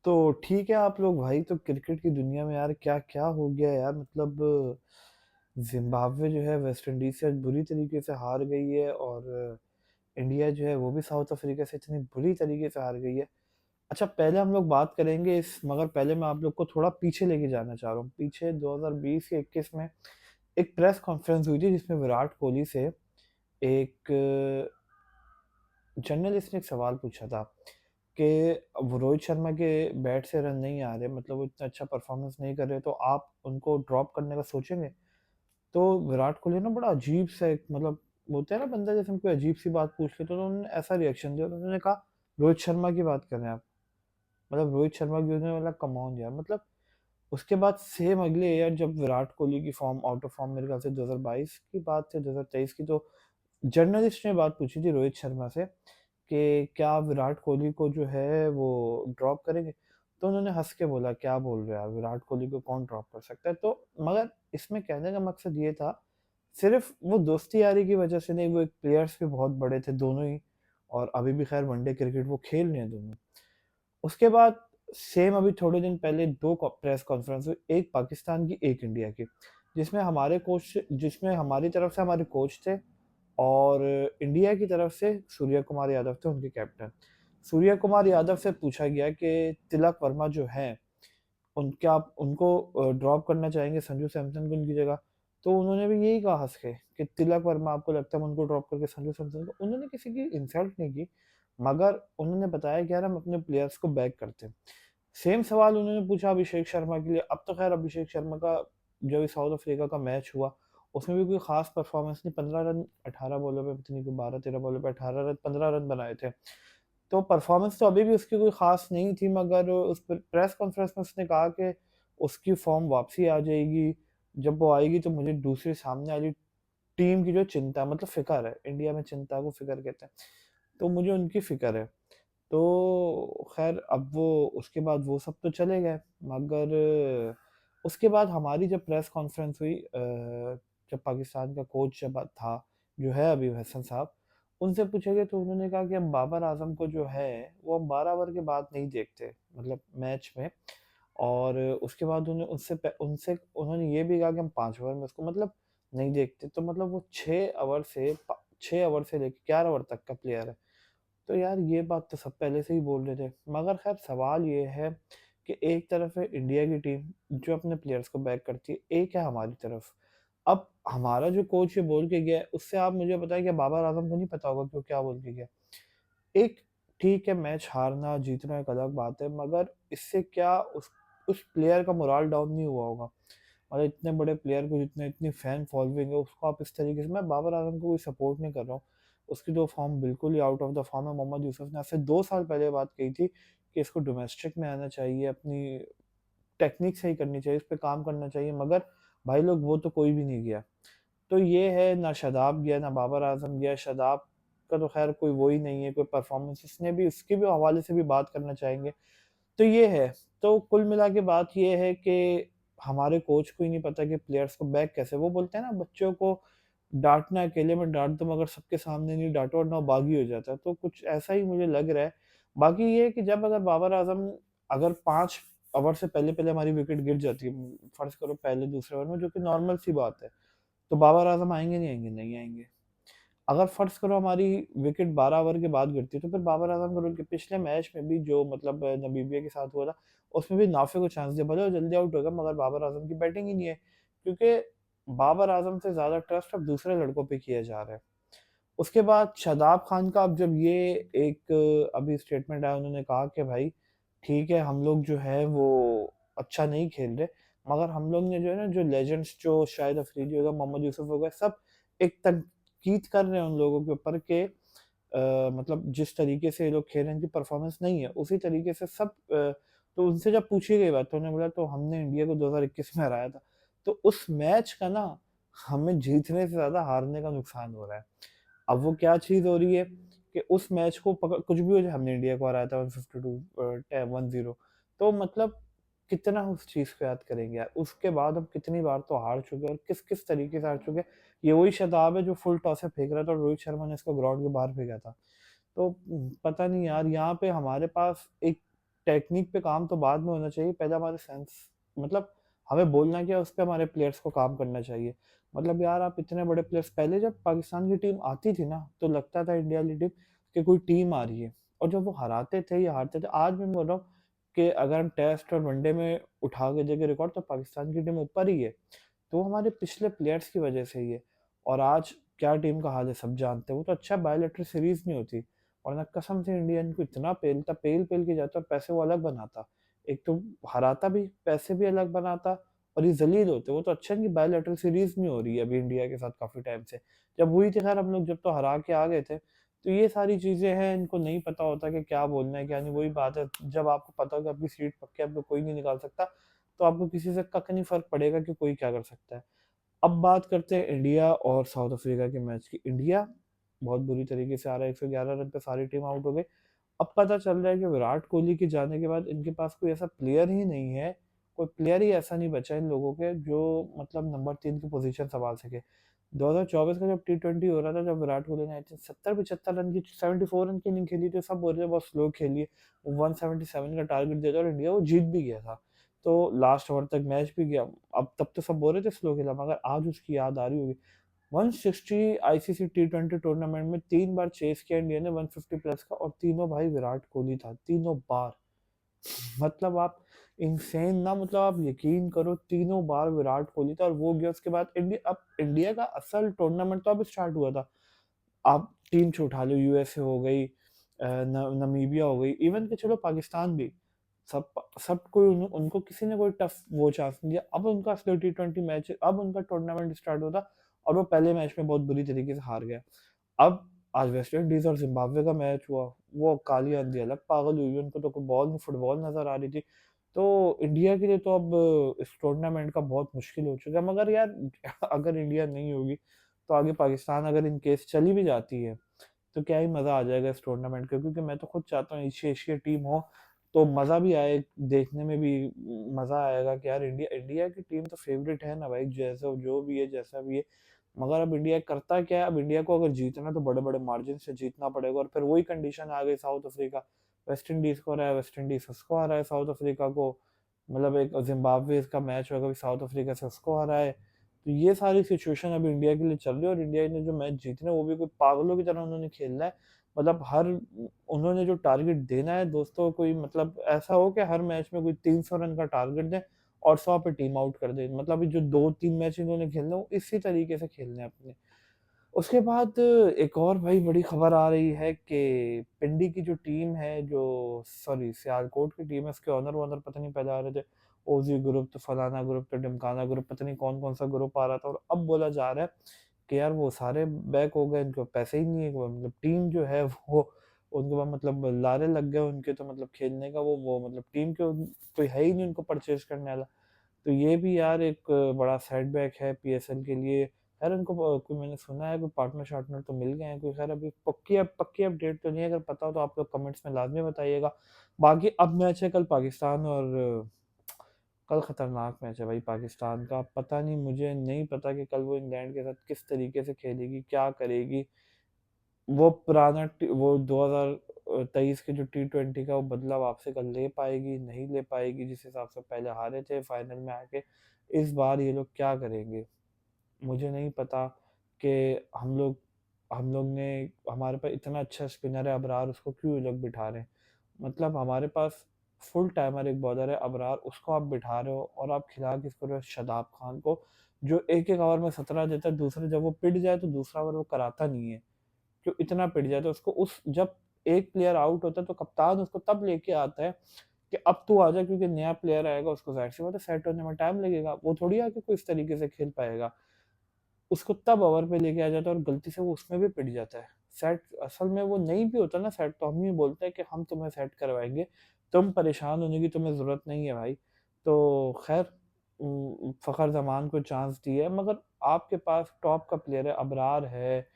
तो ठीक है आप लोग भाई, तो क्रिकेट की दुनिया में यार क्या क्या हो गया यार, मतलब जिम्बाब्वे जो है वेस्ट इंडीज से आज बुरी तरीके से हार गई है, और इंडिया जो है वो भी साउथ अफ्रीका से इतनी बुरी तरीके से हार गई है। अच्छा, पहले हम लोग बात करेंगे इस, मगर पहले मैं आप लोग को थोड़ा पीछे लेके जाना चाह रहा हूँ। पीछे 2020 या 21 में एक प्रेस कॉन्फ्रेंस हुई थी जिसमें विराट कोहली से एक जर्नलिस्ट ने एक सवाल पूछा था कि अब रोहित शर्मा के बैट से रन नहीं आ रहे, मतलब वो इतना अच्छा परफॉर्मेंस नहीं कर रहे, तो आप उनको ड्रॉप करने का सोचेंगे? तो विराट कोहली ना बड़ा अजीब सा एक, मतलब बोलते हैं ना बंदा जैसे हमको अजीब सी बात पूछ ले, तो उन्होंने ऐसा रिएक्शन दिया, उन्होंने कहा रोहित शर्मा की बात कर रहे हैं आप? मतलब रोहित शर्मा की, उन्होंने बोला कम ऑन यार, मतलब उसके बाद सेम अगले ईयर जब विराट कोहली की फॉर्म आउट ऑफ फॉर्म, मेरे ख्याल से 2022 की बात है, 2023 की, तो जर्नलिस्ट ने बात पूछी थी रोहित शर्मा से कि क्या विराट कोहली को जो है वो ड्रॉप करेंगे? तो उन्होंने हंस के बोला क्या बोल रहे हो यार, विराट कोहली को कौन ड्रॉप कर सकता है? तो मगर इसमें कहने का मकसद ये था, सिर्फ वो दोस्ती यारी की वजह से नहीं, वो एक प्लेयर्स भी बहुत बड़े थे दोनों ही, और अभी भी खैर वनडे क्रिकेट वो खेल रहे हैं दोनों। उसके बाद सेम अभी थोड़े दिन पहले दो प्रेस कॉन्फ्रेंस हुई, एक पाकिस्तान की एक इंडिया की, जिसमें हमारी तरफ से हमारे कोच थे, और इंडिया की तरफ से सूर्य कुमार यादव थे उनके कैप्टन। सूर्य कुमार यादव से पूछा गया कि तिलक वर्मा जो हैं, क्या आप उनको ड्रॉप करना चाहेंगे संजू सैमसन को उनकी जगह? तो उन्होंने भी यही कहा हंस के कि तिलक वर्मा आपको लगता है हम उनको ड्रॉप करके संजू सैमसन को, उन्होंने किसी की इंसल्ट नहीं की, मगर उन्होंने बताया कि यार हम अपने प्लेयर्स को बैक करते हैं। सेम सवाल उन्होंने पूछा अभिषेक शर्मा के लिए। अब तो खैर अभिषेक शर्मा का जो भी साउथ अफ्रीका का मैच हुआ, उसमें भी कोई खास परफॉर्मेंस नहीं, 15 रन 18 बॉलों पे, पता नहीं कोई 12-13 बॉलों पे 18 रन 15 रन बनाए थे। तो परफॉर्मेंस तो अभी भी उसकी कोई खास नहीं थी, मगर उस प्रेस कॉन्फ्रेंस में उसने कहा कि उसकी फॉर्म वापसी आ जाएगी, जब वो आएगी तो मुझे दूसरी सामने वाली टीम की जो चिंता, मतलब फिक्र है, इंडिया में चिंता को फिक्र कहते हैं, तो मुझे उनकी फिक्र है। तो खैर अब वो, उसके बाद वो सब तो चले गए, मगर उसके बाद हमारी जब प्रेस कॉन्फ्रेंस हुई, जब पाकिस्तान का कोच जब था, जो है अभी हसन साहब, उनसे पूछा गया तो उन्होंने कहा कि हम बाबर आजम को जो है वो हम 12 ओवर के बाद नहीं देखते, मतलब मैच में, और उसके बाद उन्हें उनसे उन्होंने ये भी कहा कि हम 5 ओवर में उसको मतलब नहीं देखते, तो मतलब वो 6 ओवर से लेकर 11 ओवर तक का प्लेयर है। तो यार ये बात तो सब पहले से ही बोल रहे थे, मगर खैर सवाल ये है कि एक तरफ है इंडिया की टीम जो अपने प्लेयर्स को बैक करती है, एक है हमारी तरफ। अब हमारा जो कोच ये बोल के गया है, उससे आप मुझे बताएं कि बाबर आजम को नहीं पता होगा कि वो क्या बोल के गया? एक, ठीक है मैच हारना जीतना एक अलग बात है, मगर इससे क्या उस प्लेयर का मोरल डाउन नहीं हुआ होगा? और इतने बड़े प्लेयर को, जितने इतनी फैन फॉलोइंग है, उसको आप इस तरीके से, मैं बाबर आजम को कोई सपोर्ट नहीं कर रहा हूँ, उसकी तो फॉर्म बिल्कुल ही आउट ऑफ द फॉर्म है। मोहम्मद यूसुफ ने आज से 2 साल पहले बात कही थी कि इसको डोमेस्टिक में आना चाहिए, अपनी टेक्निक सही करनी चाहिए, इस पे काम करना चाहिए, मगर भाई लोग वो तो कोई भी नहीं गया। तो ये है, ना शादाब गया ना बाबर आजम गया। शादाब का तो खैर कोई वो ही नहीं है, कोई परफॉर्मेंस इसने भी, उसके भी हवाले से भी बात करना चाहेंगे। तो ये है, तो कुल मिला के बात ये है कि हमारे कोच को ही नहीं पता कि प्लेयर्स को बैक कैसे, वो बोलते हैं ना बच्चों को डांटना अकेले में डांट दो, मगर सबके सामने नहीं डांटो और ना बागी हो जाता है, तो कुछ ऐसा ही मुझे लग रहा है। बाकी ये है कि जब अगर बाबर आजम, अगर 5 ओवर से पहले पहले हमारी विकेट गिर जाती है, फर्ज करो पहले दूसरे ओवर में, जो कि नॉर्मल सी बात है, तो बाबर आजम आएंगे नहीं आएंगे? नहीं आएंगे। अगर फर्ज करो हमारी विकेट 12 ओवर के बाद गिरती है, तो फिर बाबर आजम को के पिछले मैच में भी जो, मतलब नमीबिया के साथ हुआ था, उसमें भी नाफे को चांस दिया, भले वो जल्दी आउट हो गया, मगर बाबर आजम की बैटिंग ही नहीं है, क्योंकि बाबर आजम से ज्यादा ट्रस्ट अब दूसरे लड़कों पे किया जा रहा है। उसके बाद शादाब खान का, अब जब ये एक अभी स्टेटमेंट आया, उन्होंने कहा कि भाई ठीक है हम लोग जो है वो अच्छा नहीं खेल रहे, मगर हम लोग ने जो है ना, जो लेजेंड्स, जो शायद अफरीदी होगा, मोहम्मद यूसुफ होगा, सब एक तनकीद कर रहे हैं उन लोगों के ऊपर के, मतलब जिस तरीके से ये लोग खेल रहे हैं, इनकी परफॉर्मेंस नहीं है उसी तरीके से सब, तो उनसे जब पूछी गई बात, तो उन्होंने बोला तो हमने इंडिया को 2021 में हराया था, तो उस मैच का ना हमें जीतने से ज्यादा हारने का नुकसान हो रहा है। अब वो क्या चीज़ हो रही है कि उस मैच को पकड़, कुछ भी हो जाए, हमने इंडिया को हराया था 152 10 तो मतलब कितना उस चीज़ को याद करेंगे यार? उसके बाद हम कितनी बार तो हार चुके हैं, और किस किस तरीके से हार चुके हैं। ये वही शताब है जो फुल टॉस से फेंक रहा था और रोहित शर्मा ने इसको ग्राउंड के बाहर फेंका था। तो पता नहीं यार, यहाँ पे हमारे पास एक टेक्निक पे काम तो बाद में होना चाहिए, पहले हमारे सेंस मतलब हमें बोलना क्या है, उस पे हमारे प्लेयर्स को काम करना चाहिए। मतलब यार आप इतने बड़े प्लेयर्स पहले जब पाकिस्तान की टीम आती थी ना, तो लगता था इंडिया वाली टीम कि कोई टीम आ रही है और जब वो हराते थे या हारते थे, आज मैं बोल रहा हूँ कि अगर हम टेस्ट और वनडे में उठा के देखें रिकॉर्ड तो पाकिस्तान की टीम ऊपर ही है। तो वो हमारे पिछले प्लेयर्स की वजह से ही है। और आज क्या टीम का हाल है सब जानते हैं, वो तो अच्छा बायोलेटरल सीरीज नहीं होती, वरना कसम से इंडिया इनको इतना पेलता, पेल पेल के जाता और पैसे वो अलग बनाता। एक तो हराता भी, पैसे भी अलग बनाता और ये जलील होते। वो तो अच्छा नहीं कि बायोलेटरल सीरीज नहीं हो रही है अभी इंडिया के साथ काफी टाइम से। जब हुई थी खैर हम लोग जब तो हरा के आ गए थे। तो ये सारी चीजें हैं, इनको नहीं पता होता कि क्या बोलना है क्या नहीं। वही बात है, जब आपको पता हो कि आपकी सीट पक्की है, आपको कोई नहीं निकाल सकता, तो आपको किसी से कक नहीं फर्क पड़ेगा कि कोई क्या कर सकता है। अब बात करते हैं इंडिया और साउथ अफ्रीका के मैच की। इंडिया बहुत बुरी तरीके से आ रहा है, 111 रन पे सारी टीम आउट हो गई। अब पता चल रहा है कि विराट कोहली के जाने के बाद इनके पास कोई ऐसा प्लेयर ही नहीं है, कोई प्लेयर ही ऐसा नहीं बचा इन लोगों के जो मतलब नंबर 3 की पोजीशन संभाल सके। 2024 का जब T20 हो रहा था, जब विराट कोहली ने आई थिंक 70-75 रन की 74 रन की इनिंग खेली थी, सब बोल रहे थे बहुत स्लो खेली है। वो 177 का टारगेट देता और इंडिया वो जीत भी गया था। तो लास्ट ओवर तक मैच भी गया। अब तब तो सब बोल रहे थे स्लो खेला, मगर आज उसकी याद आ रही होगी। 160 आईसीसी T20 टूर्नामेंट में 3 बार चेस किया इंडिया ने 150 प्लस का, और तीनों भाई विराट कोहली था, तीनों बार। मतलब आप इनसेन ना, मतलब आप यकीन करो तीनों बार विराट कोहली था और वो गया उसके बाद इंडिया। अब इंडिया का असल टूर्नामेंट तो अब स्टार्ट हुआ था। आप टीम से उठा लो, यूएसए हो गई, नमीबिया हो गई, इवन के चलो पाकिस्तान भी, सब सब कोई उनको किसी ने कोई टफ वो चांस नहीं दिया। अब उनका असली T20 मैच, अब उनका टूर्नामेंट स्टार्ट होता और वो पहले मैच में बहुत बुरी तरीके से हार गया। अब आज वेस्ट इंडीज और जिम्बाब्वे का मैच हुआ, वो काली आंधी अलग पागल हुई, उनको तो कोई बॉल नहीं फुटबॉल नजर आ रही थी। तो इंडिया के लिए तो अब इस टूर्नामेंट का बहुत मुश्किल हो चुका है। मगर यार अगर इंडिया नहीं होगी तो आगे पाकिस्तान अगर इन केस चली भी जाती है तो क्या ही मजा आ जाएगा इस टूर्नामेंट का। क्योंकि मैं तो खुद चाहता हूँ एशिया एशिया टीम हो तो मजा भी आए, देखने में भी मजा आएगा कि यार इंडिया इंडिया की टीम तो फेवरेट है ना भाई, जैसा जो भी है जैसा भी है। मगर अब इंडिया करता क्या है, अब इंडिया को अगर जीतना है तो बड़े बड़े मार्जिन से जीतना पड़ेगा। और फिर वही कंडीशन आ गई, साउथ अफ्रीका वेस्ट इंडीज को रहा है, वेस्ट इंडीज उसको आ रहा है साउथ अफ्रीका को। मतलब एक जिम्बाब्वे का मैच होगा, साउथ अफ्रीका से उसको आ रहा है। तो ये सारी सिचुएशन अभी इंडिया के लिए चल रही है, और इंडिया ने जो मैच जीतने वो भी कोई पागलों की तरह उन्होंने खेलना है। मतलब हर उन्होंने जो टारगेट देना है दोस्तों, कोई मतलब ऐसा हो कि हर मैच में कोई 300 रन का टारगेट दे और 100 पे टीम आउट कर दे। मतलब अभी जो 2-3 मैच इन्होंने खेलने वो इसी तरीके से खेलने हैं अपने। उसके बाद एक और भाई बड़ी खबर आ रही है कि पिंडी की जो टीम है, जो सॉरी सियालकोट की टीम है, उसके ऑनर वॉनर पता नहीं पहले आ रहे थे ओजी ग्रुप, तो फलाना ग्रुप, तो ढिमकाना ग्रुप, पता नहीं कौन कौन सा ग्रुप आ रहा था। और अब बोला जा रहा है कि यार वो सारे बैक हो गए, इनके पैसे ही नहीं है। मतलब टीम जो है वो उनके पास मतलब लारे लग गए उनके, तो मतलब खेलने का वो मतलब टीम के कोई है ही नहीं उनको परचेज करने वाला। तो ये भी यार एक बड़ा सेटबैक है पीएसएल के लिए। खैर उनको कोई मैंने सुना है कोई पार्टनर शार्टनर तो मिल गए हैं कोई। खैर अभी पक्की अपडेट तो नहीं है, अगर पता हो तो आप लोग कमेंट्स में लाजमी बताइएगा। बाकी अब मैच है कल पाकिस्तान और कल खतरनाक मैच है भाई पाकिस्तान का। पता नहीं, मुझे नहीं पता कि कल वो इंग्लैंड के साथ किस तरीके से खेलेगी, क्या करेगी। वो वो 2023 के जो T20 का वो बदला वापसी कल ले पाएगी नहीं ले पाएगी, जिस हिसाब से पहले हारे थे फाइनल में आके। इस बार ये लोग क्या करेंगे मुझे नहीं पता। कि हम लोग ने हमारे पास इतना अच्छा स्पिनर है अबरार, उसको क्यों ये लोग बिठा रहे हैं। मतलब हमारे पास फुल टाइमर एक बॉलर है अबरार, उसको आप बिठा रहे हो और आप खिला किसको रहे हो, शादाब खान को, जो एक एक ओवर में 17 देता है। दूसरे जब वो पिट जाए तो दूसरा ओवर वो कराता नहीं है, जो इतना पिट जाए तो उसको उस जब एक प्लेयर आउट होता है तो कप्तान उसको तब लेके आता है कि अब तू आ जा, क्योंकि नया प्लेयर आएगा, उसको जाहिर सी बात है सेट होने में टाइम लगेगा, वो थोड़ी आके कोई इस तरीके से खेल पाएगा। उसको तब ओवर पे लेके आ जाता है और गलती से वो उसमें भी पिट जाता है। सेट असल में वो नहीं भी होता ना सेट, तो हम ही बोलते हैं कि हम तुम्हें सेट करवाएंगे, तुम परेशान होने की तुम्हें ज़रूरत नहीं है भाई। तो खैर फ़खर जमान को चांस दी है, मगर आपके पास टॉप का प्लेयर है, अबरार है,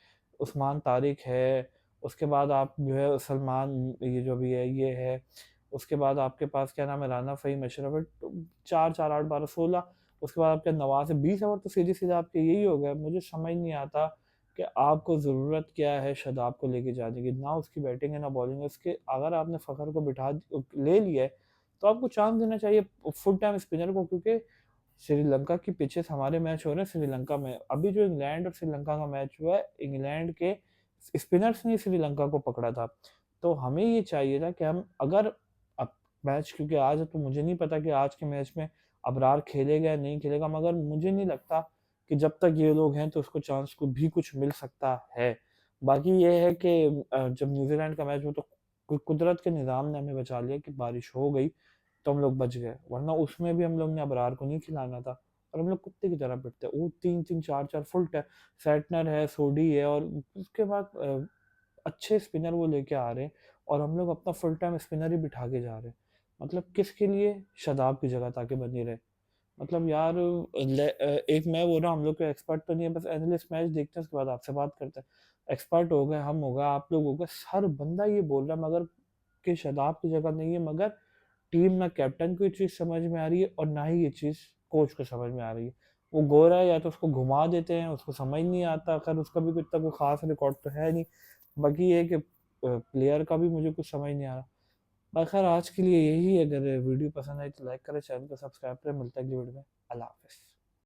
उस्मान तारिक है, उसके बाद आप जो है सलमान, ये जो भी है ये है, उसके बाद आपके पास क्या नाम है राना फ़हीम, अशरफ है, तो 4 4 8 12 16। उसके बाद आपके नवाज है, 20 ओवर तो सीधे सीधे आपके यही हो गए। मुझे समझ नहीं आता कि आपको ज़रूरत क्या है शादाब को लेके जाने की, ना उसकी बैटिंग है ना बॉलिंग है। उसके अगर आपने फ़खर को ले लिया है, तो आपको चांस देना चाहिए फुल टाइम स्पिनर को, क्योंकि श्रीलंका की पिचेस हमारे मैच हो रहे हैं श्रीलंका में। अभी जो इंग्लैंड और श्रीलंका का मैच हुआ है, इंग्लैंड के स्पिनर्स ने श्रीलंका को पकड़ा था। तो हमें ये चाहिए था कि हम अगर अब मैच, क्योंकि आज तो मुझे नहीं पता कि आज के मैच में अबरार खेलेगा या नहीं खेलेगा, मगर मुझे नहीं लगता कि जब तक ये लोग हैं तो उसको चांस को भी कुछ मिल सकता है। बाकी ये है कि जब न्यूजीलैंड का मैच हुआ तो कुदरत के निज़ाम ने हमें बचा लिया कि बारिश हो गई तो हम लोग बच गए, वरना उसमें भी हम लोग ने अबरार को नहीं खिलाना था और हम लोग कुत्ते की तरह पिटते। वो 3-3 4-4 फुल सैटनर है, सोडी है, और उसके बाद अच्छे स्पिनर वो लेके आ रहे हैं और हम लोग अपना फुल टाइम स्पिनर ही बिठा के जा रहे हैं। मतलब किसके लिए? शादाब की जगह ताकि बनी रहे। मतलब यार एक मैं बोल रहा हूँ, हम लोग के एक्सपर्ट तो नहीं है, बस एनालिस्ट मैच देखते हैं उसके बाद आपसे बात करते हैं। एक्सपर्ट हो गए, हम हो गए, आप लोग हो गए, हर बंदा ये बोल रहा है मगर कि शादाब की जगह नहीं है। मगर टीम में कैप्टन को ये चीज़ समझ में आ रही है और ना ही ये चीज़ कोच को समझ में आ रही है। वो गोरा है या तो उसको घुमा देते हैं, उसको समझ नहीं आता। खैर उसका भी इतना कोई खास रिकॉर्ड तो है नहीं। बाकी ये है कि प्लेयर का भी मुझे कुछ समझ नहीं आ रहा। खैर आज के लिए यही है। अगर वीडियो पसंद आई तो लाइक करें, चैनल को सब्सक्राइब करें। मिलता है अगली वीडियो में। अल्लाह हाफ़िज़।